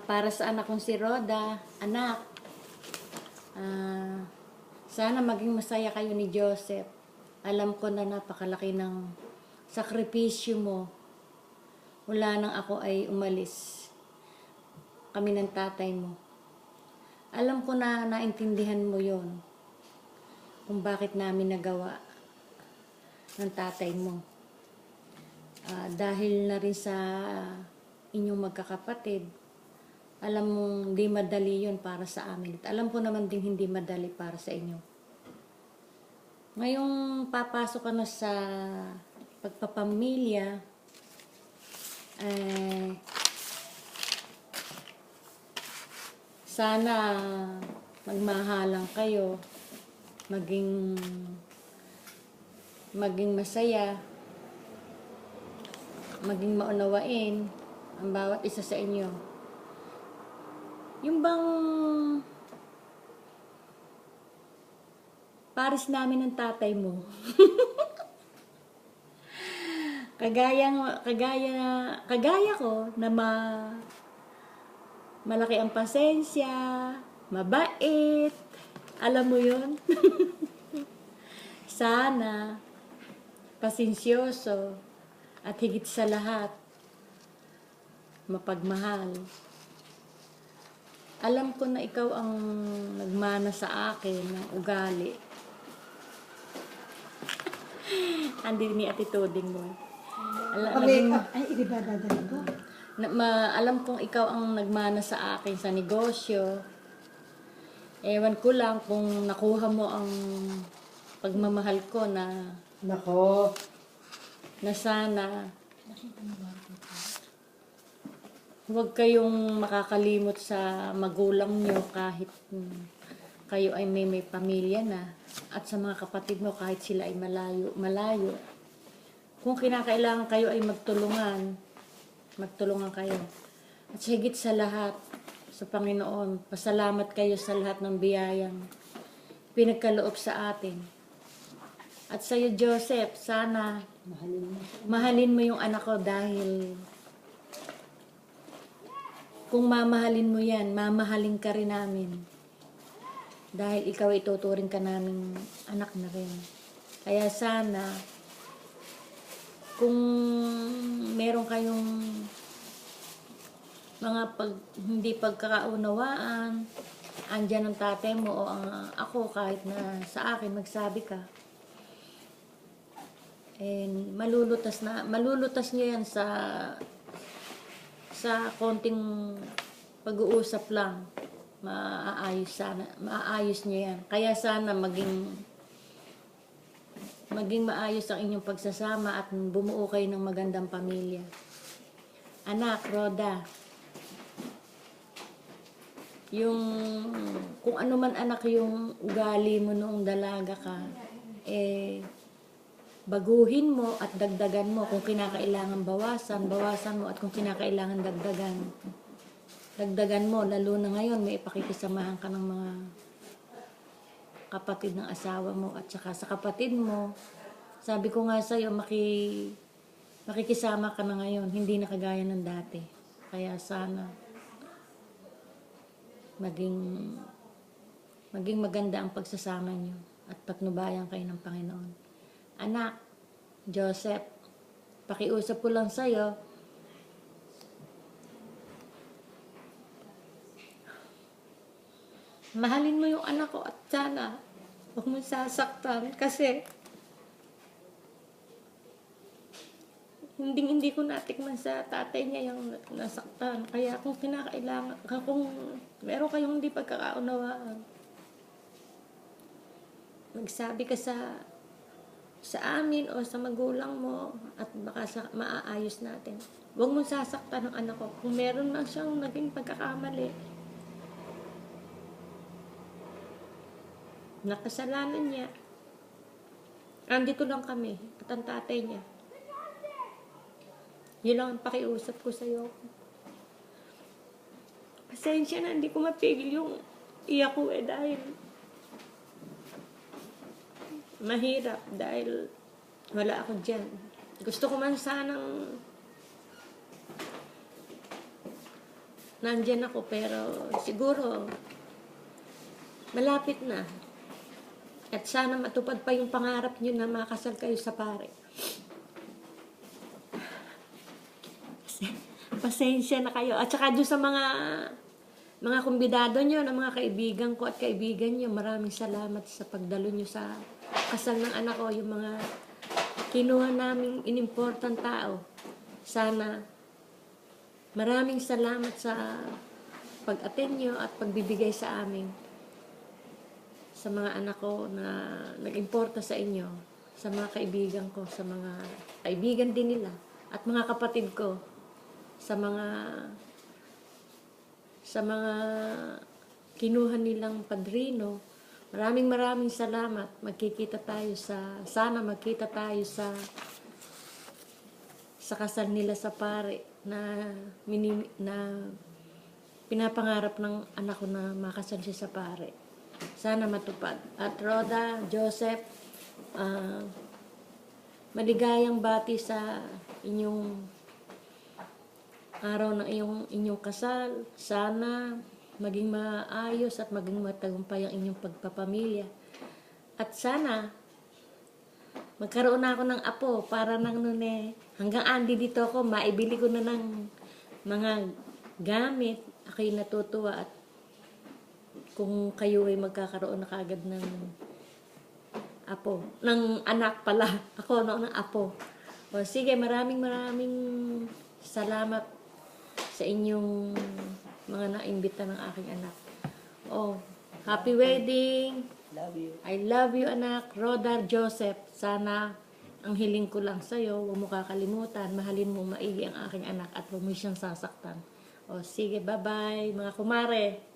Para sa anak kong si Roda, anak, sana maging masaya kayo ni Joseph. Alam ko na napakalaki ng sakripisyo mo. Mula nang ako ay umalis, kami ng tatay mo. Alam ko na naintindihan mo yon kung bakit namin nagawa ng tatay mo. Dahil na rin sa inyong magkakapatid, alam mong hindi madali yun para sa amin. At alam ko naman din hindi madali para sa inyo. Ngayong papasok ka na sa pagpapamilya, sana magmahalan kayo, maging masaya, maging maunawain ang bawat isa sa inyo. Yung bang pares namin ng tatay mo. kagaya ko na malaki ang pasensya, mabait, alam mo yun? Sana pasensyoso at higit sa lahat mapagmahal. Alam ko na ikaw ang nagmana sa akin ng ugali. Andi ni attituding mo. Alam kong ikaw ang nagmana sa akin sa negosyo. Ewan ko lang kung nakuha mo ang pagmamahal ko na sana huwag kayong makakalimot sa magulang nyo kahit kayo ay may pamilya na, at sa mga kapatid mo kahit sila ay malayo. Kung kinakailangan kayo ay magtulungan kayo. At higit sa lahat, sa Panginoon, pasalamat kayo sa lahat ng biyayang pinagkaloob sa atin. At sa iyo, Joseph, sana mahalin mo yung anak ko, dahil kung mamahalin mo yan, mamahalin ka rin namin. Dahil ikaw ay tuturing ka naming anak na rin. Kaya sana, kung meron kayong mga hindi pagkakaunawaan, andyan ang tatay mo o ako, kahit na sa akin, magsabi ka. And malulutas nyo yan sa konting pag-uusap lang. Maayos nyo yan. Kaya sana maging maayos ang inyong pagsasama at bumuo kayo ng magandang pamilya. Anak, Roda, kung ano man anak yung ugali mo noong dalaga ka, baguhin mo at dagdagan mo. Kung kinakailangan bawasan mo, at kung kinakailangan dagdagan mo. Lalo na ngayon, may ipakikisamahan ka ng mga kapatid ng asawa mo at saka sa kapatid mo. Sabi ko nga sa'yo, makikisama ka na ngayon, hindi na kagaya ng dati. Kaya sana maging maganda ang pagsasama nyo at patnubayan kayo ng Panginoon. Anak, Joseph, pakiusap ko lang sa'yo, mahalin mo yung anak ko at sana huwag mo sasaktan, kasi hindi ko natikman sa tatay niya yung nasaktan. Kaya kung kinakailangan, kung meron kayong hindi pagkakaunawaan, magsabi ka sa amin o sa magulang mo at baka maaayos natin. Huwag mong sasaktan ng anak ko. Kung meron man siyang naging pagkakamali, nakasalanan niya, andito lang kami at ang tatay niya. Yun lang ang pakiusap ko sa'yo. Pasensya na, hindi ko mapigil yung iyak ko dahil mahirap, dahil wala ako dyan. Gusto ko man sanang nandyan ako, pero siguro malapit na. At sana matupad pa yung pangarap nyo na makasal kayo sa pare. Pasensya na kayo. At saka doon sa mga kumbidado nyo, na mga kaibigan ko at kaibigan nyo, maraming salamat sa pagdalo nyo sa kasal ng anak ko. Yung mga kinuha naming inimportant tao. Sana maraming salamat sa pag-attend nyo at pagbibigay sa amin. Sa mga anak ko na nag-importa sa inyo, sa mga kaibigan ko, sa mga kaibigan din nila, at mga kapatid ko, sa mga kinuha nilang padrino. Maraming salamat. Sana magkita tayo sa kasal nila sa pare na pinapangarap ng anak ko na makasal siya sa pare. Sana matupad. At Rhoda, Joseph, maligayang bati sa inyong araw ng inyong kasal. Sana maging maayos at maging matagumpay ang inyong pagpapamilya. At sana magkaroon na ako ng apo para nang hanggang andi dito ako, maibili ko na ng mga gamit. Ako'y natutuwa at kung kayo ay magkakaroon na kaagad ng apo, ng anak pala, ako ng apo. O sige, maraming salamat sa inyong mga naimbita ng aking anak. Oh, happy wedding! Love you. I love you, anak. Rhoda, Joseph, sana ang hiling ko lang sa'yo, huwag mo kakalimutan, mahalin mo maigi ang aking anak at huwag mo siyang sasaktan. O sige, bye-bye, mga kumare.